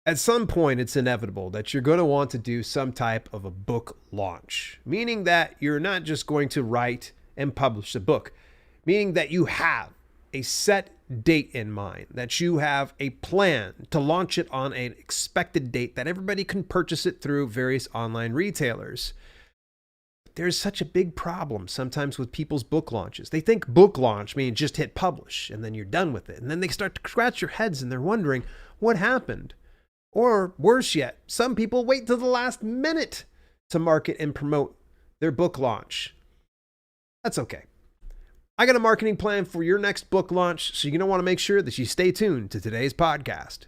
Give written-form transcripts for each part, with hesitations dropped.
At some point, it's inevitable that you're going to want to do some type of a book launch, meaning that you're not just going to write and publish a book, meaning that you have a set date in mind, that you have a plan to launch it on an expected date that everybody can purchase it through various online retailers. There's such a big problem sometimes with people's book launches. They think book launch means just hit publish and then you're done with it. And then they start to scratch their heads and they're wondering what happened. Or worse yet, some people wait till the last minute to market and promote their book launch. That's okay. I got a marketing plan for your next book launch, so you're going to want to make sure that you stay tuned to today's podcast.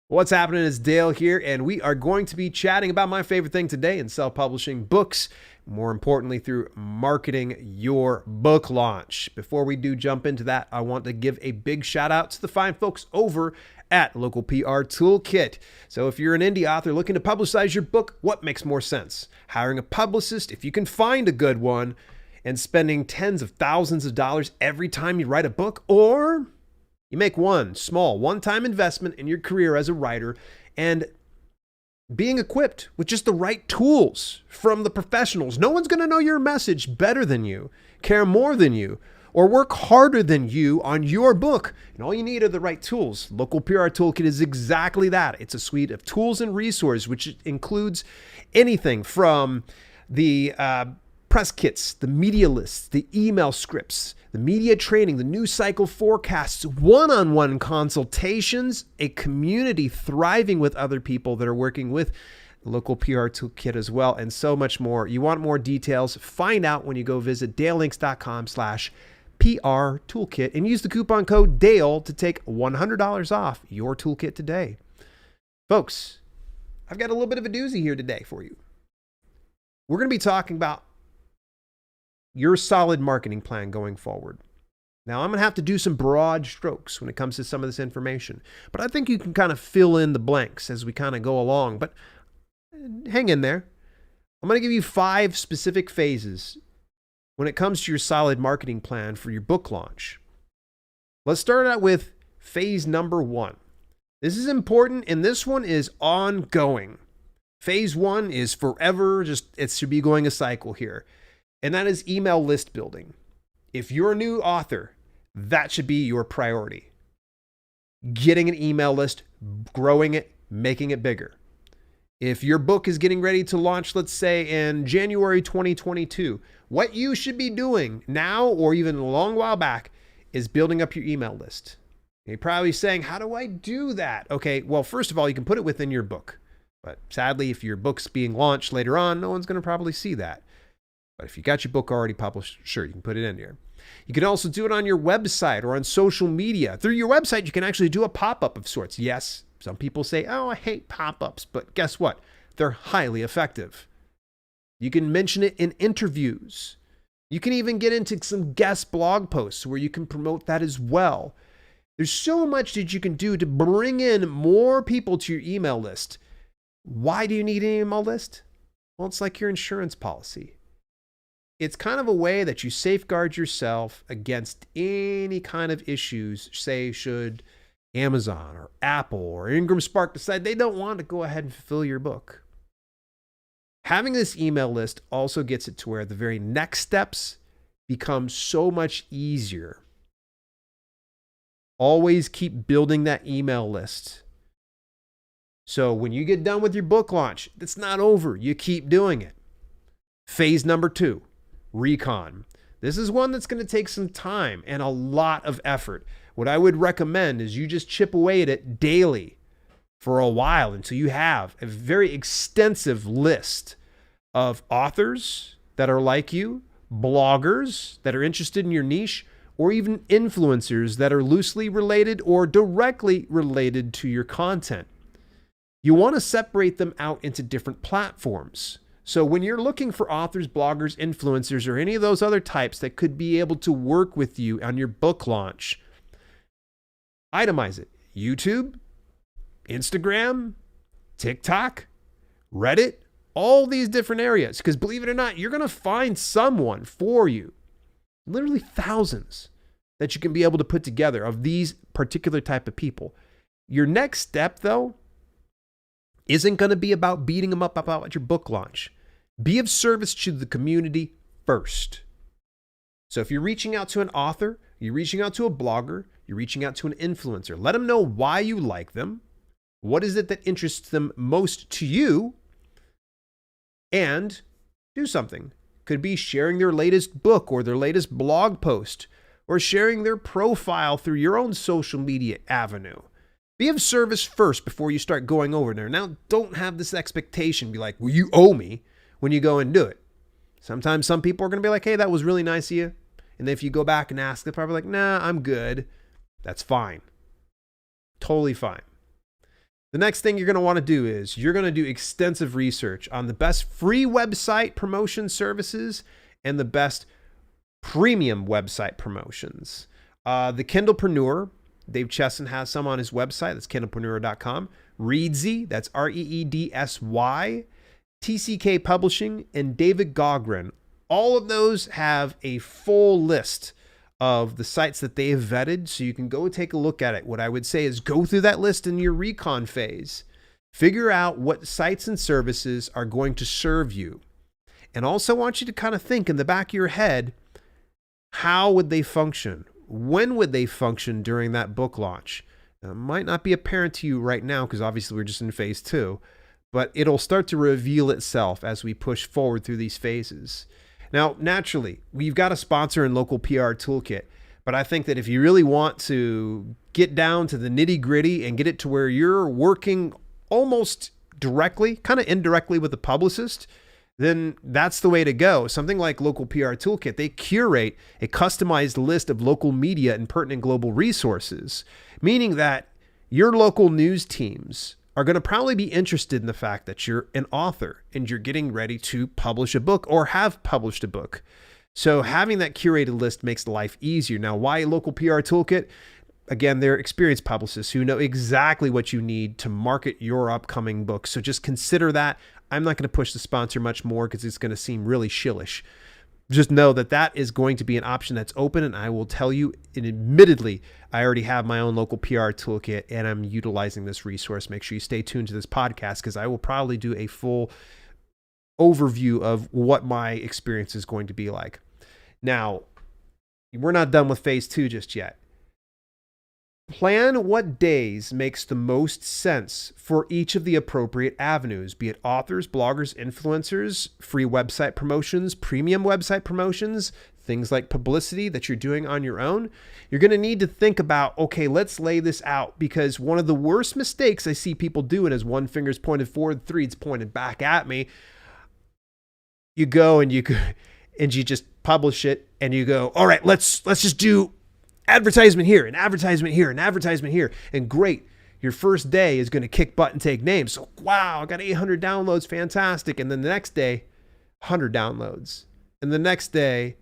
What's happening? It's Dale here, and we are going to be chatting about my favorite thing today in self-publishing books, more importantly through marketing your book launch. Before we do jump into that, I want to give a big shout out to the fine folks over at Local Pr Toolkit. So if you're an indie author looking to publicize your book, what makes more sense? Hiring a publicist, if you can find a good one, and spending tens of thousands of dollars every time you write a book, or you make one small one-time investment in your career as a writer and being equipped with just the right tools from the professionals. No one's going to know your message better than you, care more than you, or work harder than you on your book. And all you need are the right tools. Local Pr Toolkit is exactly that. It's a suite of tools and resources, which includes anything from the press kits, the media lists, the email scripts, the media training, the news cycle forecasts, one-on-one consultations, a community thriving with other people that are working with Local Pr Toolkit as well, and so much more. You want more details? Find out when you go visit dalelinks.com/PR Toolkit and use the coupon code DALE to take $100 off your toolkit today. Folks, I've got a little bit of a doozy here today for you. We're going to be talking about your solid marketing plan going forward. Now, I'm going to have to do some broad strokes when it comes to some of this information, but I think you can kind of fill in the blanks as we kind of go along, but hang in there. I'm going to give you 5 specific phases when it comes to your solid marketing plan for your book launch. Let's start out with phase number 1. This is important, and this one is ongoing. Phase 1 is forever, it should be going a cycle here. And that is email list building. If you're a new author, that should be your priority. Getting an email list, growing it, making it bigger. If your book is getting ready to launch, let's say in January 2022, what you should be doing now or even a long while back is building up your email list. You're probably saying, how do I do that? Okay, well, first of all, you can put it within your book. But sadly, if your book's being launched later on, no one's going to probably see that. But if you got your book already published, sure, you can put it in here. You can also do it on your website or on social media. Through your website, you can actually do a pop-up of sorts. Yes, some people say, oh, I hate pop-ups, but guess what? They're highly effective. You can mention it in interviews. You can even get into some guest blog posts where you can promote that as well. There's so much that you can do to bring in more people to your email list. Why do you need an email list? Well, it's like your insurance policy. It's kind of a way that you safeguard yourself against any kind of issues, say, should Amazon or Apple or Ingram Spark decide they don't want to go ahead and fulfill your book. Having this email list also gets it to where the very next steps become so much easier. Always keep building that email list. So when you get done with your book launch, it's not over. You keep doing it. Phase number 2. Recon. This is one that's going to take some time and a lot of effort. What I would recommend is you just chip away at it daily for a while until you have a very extensive list of authors that are like you, bloggers that are interested in your niche, or even influencers that are loosely related or directly related to your content. You want to separate them out into different platforms. So when you're looking for authors, bloggers, influencers, or any of those other types that could be able to work with you on your book launch, itemize it. YouTube, Instagram, TikTok, Reddit, all these different areas. Because believe it or not, you're going to find someone for you. Literally thousands that you can be able to put together of these particular type of people. Your next step, though, isn't going to be about beating them up about your book launch. Be of service to the community first. So if you're reaching out to an author, you're reaching out to a blogger, you're reaching out to an influencer, let them know why you like them. What is it that interests them most to you? And do something. Could be sharing their latest book or their latest blog post, or sharing their profile through your own social media avenue. Be of service first before you start going over there. Now, don't have this expectation. Be like, well, you owe me when you go and do it. Sometimes some people are going to be like, hey, that was really nice of you. And if you go back and ask, they're probably like, nah, I'm good. That's fine. Totally fine. The next thing you're going to want to do is you're going to do extensive research on the best free website promotion services and the best premium website promotions. The Kindlepreneur, Dave Chesson has some on his website. That's kindlepreneur.com. Reedsy, that's Reedsy. TCK Publishing, and David Gogren. All of those have a full list of the sites that they have vetted, so you can go take a look at it. What I would say is go through that list in your recon phase. Figure out what sites and services are going to serve you. And also want you to kind of think in the back of your head, how would they function? When would they function during that book launch? Now, it might not be apparent to you right now because obviously we're just in phase 2, but it'll start to reveal itself as we push forward through these phases. Now, naturally, we've got a sponsor in Local Pr Toolkit, but I think that if you really want to get down to the nitty gritty and get it to where you're working almost directly, kind of indirectly with the publicist, then that's the way to go. Something like Local PR Toolkit, they curate a customized list of local media and pertinent global resources, meaning that your local news teams are going to probably be interested in the fact that you're an author and you're getting ready to publish a book or have published a book. So having that curated list makes life easier. Now, why Local PR Toolkit? Again, they're experienced publicists who know exactly what you need to market your upcoming book. So just consider that. I'm not going to push the sponsor much more because it's going to seem really shillish. Just know that that is going to be an option that's open, and I will tell you, and admittedly, I already have my own Local PR Toolkit, and I'm utilizing this resource. Make sure you stay tuned to this podcast because I will probably do a full overview of what my experience is going to be like. Now, we're not done with phase 2 just yet. Plan what days makes the most sense for each of the appropriate avenues, be it authors, bloggers, influencers, free website promotions, premium website promotions, things like publicity that you're doing on your own. You're going to need to think about, okay, let's lay this out, because one of the worst mistakes I see people doing is one finger's pointed forward, three's pointed back at me. You go and you just publish it and you go, all right, let's just do advertisement here and advertisement here and advertisement here. And great, your first day is going to kick butt and take names. So, wow, I got 800 downloads. Fantastic. And then the next day, 100 downloads. And the next day,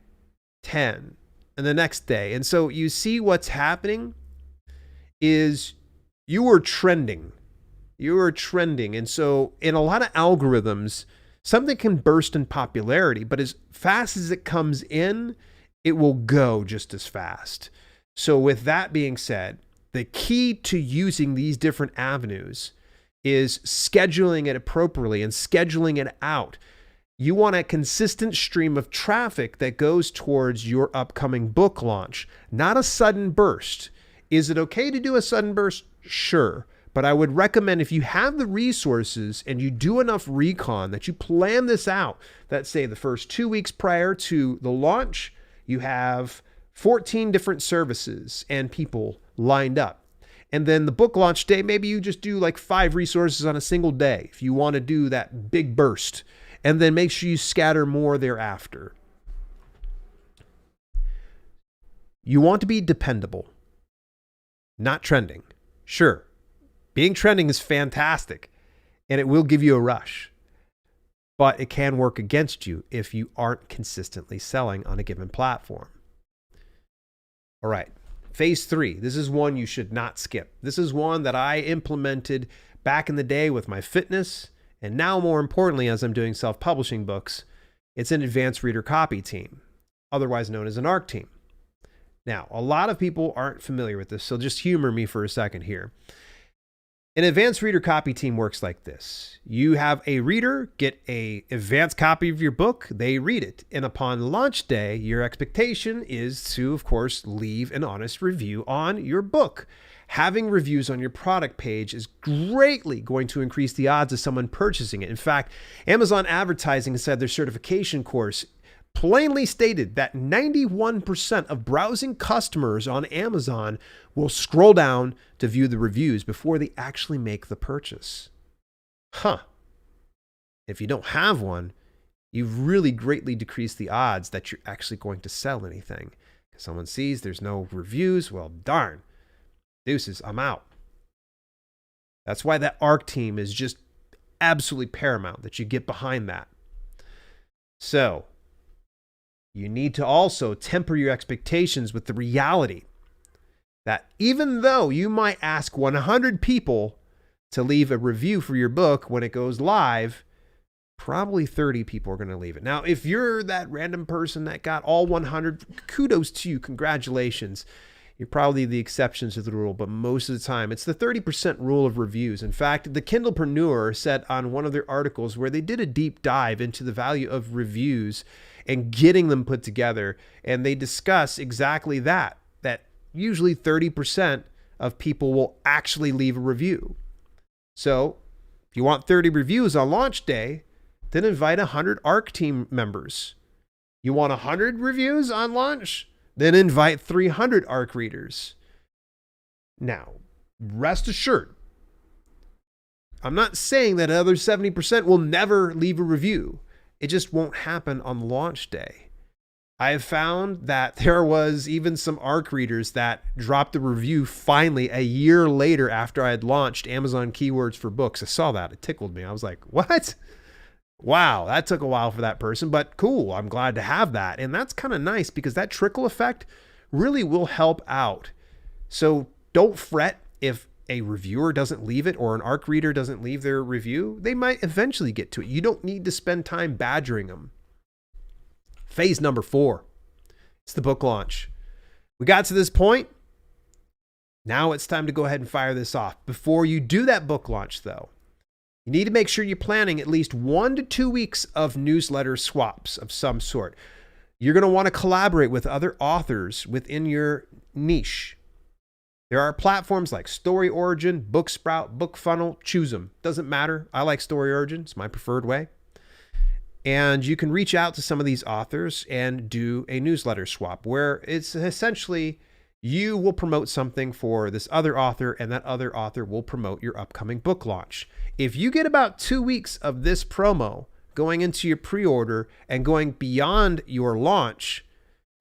10. And the next day. And so you see what's happening is you are trending. You are trending. And so in a lot of algorithms, something can burst in popularity, but as fast as it comes in, it will go just as fast. So with that being said, the key to using these different avenues is scheduling it appropriately and scheduling it out. You want a consistent stream of traffic that goes towards your upcoming book launch, not a sudden burst. Is it okay to do a sudden burst? Sure. But I would recommend, if you have the resources and you do enough recon, that you plan this out, that say the first 2 weeks prior to the launch, you have 14 different services and people lined up. And then the book launch day, maybe you just do like 5 resources on a single day if you want to do that big burst. And then make sure you scatter more thereafter. You want to be dependable, not trending. Sure, being trending is fantastic and it will give you a rush, but it can work against you if you aren't consistently selling on a given platform. All right, phase 3. This is one you should not skip. This is one that I implemented back in the day with my fitness, and now more importantly, as I'm doing self-publishing books, it's an advanced reader copy team, otherwise known as an ARC team. Now, a lot of people aren't familiar with this, so just humor me for a second here. An advanced reader copy team works like this. You have a reader get an advanced copy of your book, they read it, and upon launch day, your expectation is to, of course, leave an honest review on your book. Having reviews on your product page is greatly going to increase the odds of someone purchasing it. In fact, Amazon Advertising said their certification course plainly stated that 91% of browsing customers on Amazon will scroll down to view the reviews before they actually make the purchase. If you don't have one, you've really greatly decreased the odds that you're actually going to sell anything. If someone sees there's no reviews, well, darn, deuces, I'm out. That's why that ARC team is just absolutely paramount, that you get behind that. So, you need to also temper your expectations with the reality that even though you might ask 100 people to leave a review for your book when it goes live, probably 30 people are going to leave it. Now, if you're that random person that got all 100, kudos to you, congratulations. You're probably the exception to the rule, but most of the time, it's the 30% rule of reviews. In fact, the Kindlepreneur said on one of their articles where they did a deep dive into the value of reviews and getting them put together, and they discuss exactly that usually 30% of people will actually leave a review. So if you want 30 reviews on launch day, then invite 100 ARC team members. You want 100 reviews on launch? Then invite 300 ARC readers. Now, rest assured, I'm not saying that other 70% will never leave a review. It just won't happen on launch day. I have found that there was even some ARC readers that dropped a review finally a year later after I had launched Amazon Keywords for Books. I saw that. It tickled me. I was like, what? Wow, that took a while for that person, but cool. I'm glad to have that. And that's kind of nice because that trickle effect really will help out. So don't fret if a reviewer doesn't leave it or an ARC reader doesn't leave their review. They might eventually get to it. You don't need to spend time badgering them. Phase number 4, it's the book launch. We got to this point. Now it's time to go ahead and fire this off. Before you do that book launch, though, you need to make sure you're planning at least 1 to 2 weeks of newsletter swaps of some sort. You're going to want to collaborate with other authors within your niche. There are platforms like Story Origin, Booksprout, BookFunnel. Choose them. Doesn't matter. I like Story Origin. It's my preferred way. And you can reach out to some of these authors and do a newsletter swap where it's essentially you will promote something for this other author and that other author will promote your upcoming book launch. If you get about 2 weeks of this promo going into your pre-order and going beyond your launch,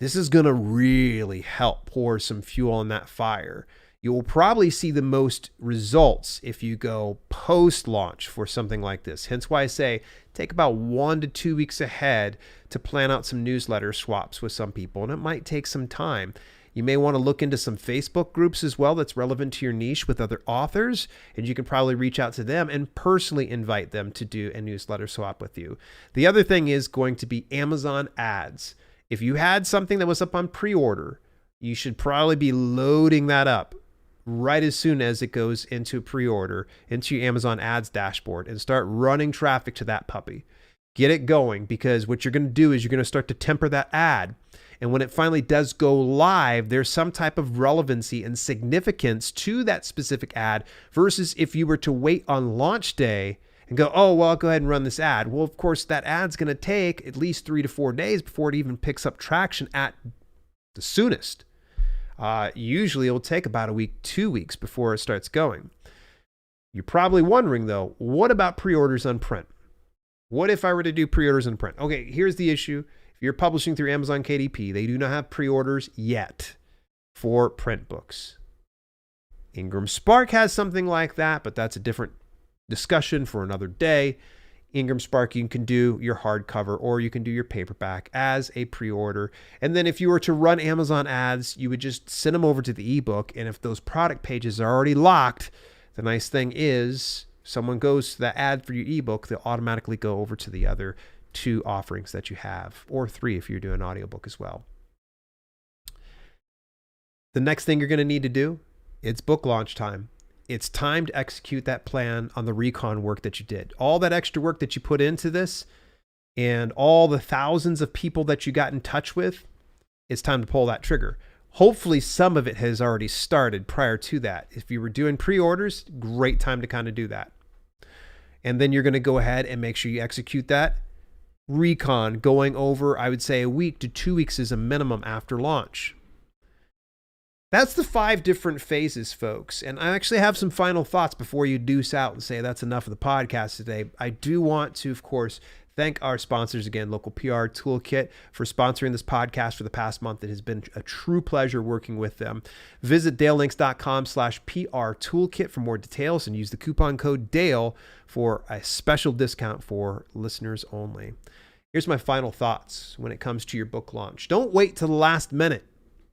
this is going to really help pour some fuel on that fire. You will probably see the most results if you go post-launch for something like this. Hence why I say take about 1 to 2 weeks ahead to plan out some newsletter swaps with some people, and it might take some time. You may want to look into some Facebook groups as well that's relevant to your niche with other authors, and you can probably reach out to them and personally invite them to do a newsletter swap with you. The other thing is going to be Amazon ads. If you had something that was up on pre-order, you should probably be loading that up right as soon as it goes into pre-order, into your Amazon ads dashboard, and start running traffic to that puppy. Get it going, because what you're going to do is you're going to start to temper that ad. And when it finally does go live, there's some type of relevancy and significance to that specific ad versus if you were to wait on launch day and go, oh, well, I'll go ahead and run this ad. Well, of course, that ad's going to take at least 3 to 4 days before it even picks up traction at the soonest. Usually it will take about a week, 2 weeks before it starts going. You're probably wondering, though, what about pre-orders on print? What if I were to do pre-orders on print? Okay, here's the issue. If you're publishing through Amazon KDP, they do not have pre-orders yet for print books. Ingram Spark has something like that, but that's a different discussion for another day. Ingram Spark, you can do your hardcover or you can do your paperback as a pre-order. And then if you were to run Amazon ads, you would just send them over to the ebook. And if those product pages are already locked, the nice thing is someone goes to the ad for your ebook, they'll automatically go over to the other 2 offerings that you have, or 3 if you're doing an audiobook as well. The next thing you're going to need to do, it's book launch time. It's time to execute that plan on the Recon work that you did. All that extra work that you put into this and all the thousands of people that you got in touch with, it's time to pull that trigger. Hopefully some of it has already started prior to that. If you were doing pre-orders, great time to kind of do that. And then you're going to go ahead and make sure you execute that. Recon going over, I would say, a week to 2 weeks is a minimum after launch. That's the 5 different phases, folks. And I actually have some final thoughts before you deuce out and say that's enough of the podcast today. I do want to, of course, thank our sponsors again, Local Pr Toolkit, for sponsoring this podcast for the past month. It has been a true pleasure working with them. Visit dalelinks.com/PR Toolkit for more details and use the coupon code DALE for a special discount for listeners only. Here's my final thoughts when it comes to your book launch. Don't wait till the last minute.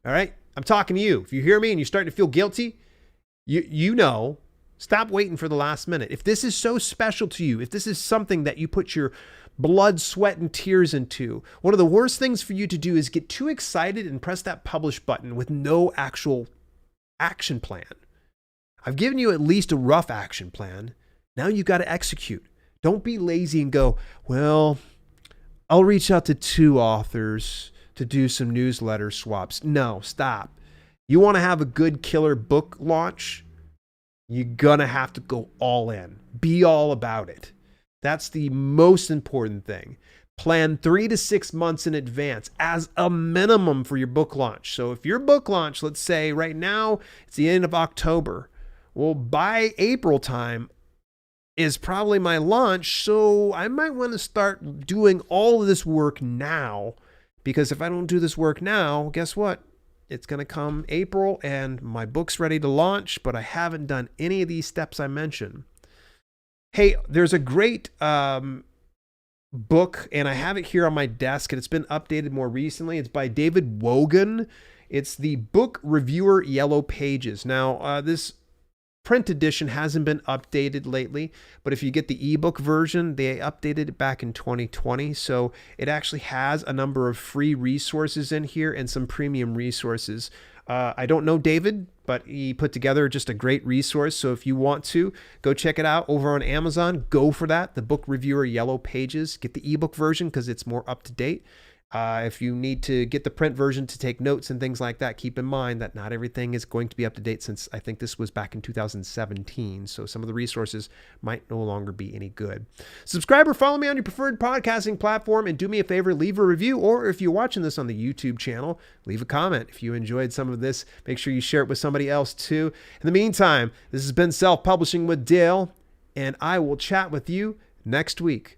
All right? I'm talking to you. If you hear me and you're starting to feel guilty, you know, stop waiting for the last minute. If this is so special to you, if this is something that you put your blood, sweat, and tears into, one of the worst things for you to do is get too excited and press that publish button with no actual action plan. I've given you at least a rough action plan. Now you've got to execute. Don't be lazy and go, well, I'll reach out to 2 authors to do some newsletter swaps. No, stop. You want to have a good killer book launch, you're going to have to go all in. Be all about it. That's the most important thing. Plan 3 to 6 months in advance as a minimum for your book launch. So if your book launch, let's say right now, it's the end of October. Well, by April time is probably my launch. So I might want to start doing all of this work now, because if I don't do this work now, guess what? It's going to come April and my book's ready to launch, but I haven't done any of these steps I mentioned. Hey, there's a great book, and I have it here on my desk, and it's been updated more recently. It's by David Wogan. It's the Book Reviewer Yellow Pages. Now, this print edition hasn't been updated lately, but if you get the ebook version, they updated it back in 2020. So it actually has a number of free resources in here and some premium resources. I don't know David, but he put together just a great resource. So if you want to, go check it out over on Amazon. Go for that. The Book Reviewer Yellow Pages. Get the ebook version because it's more up to date. If you need to get the print version to take notes and things like that, keep in mind that not everything is going to be up to date, since I think this was back in 2017. So some of the resources might no longer be any good. Subscribe or follow me on your preferred podcasting platform, and do me a favor, leave a review, or if you're watching this on the YouTube channel, leave a comment. If you enjoyed some of this, make sure you share it with somebody else too. In the meantime, this has been Self-Publishing with Dale, and I will chat with you next week.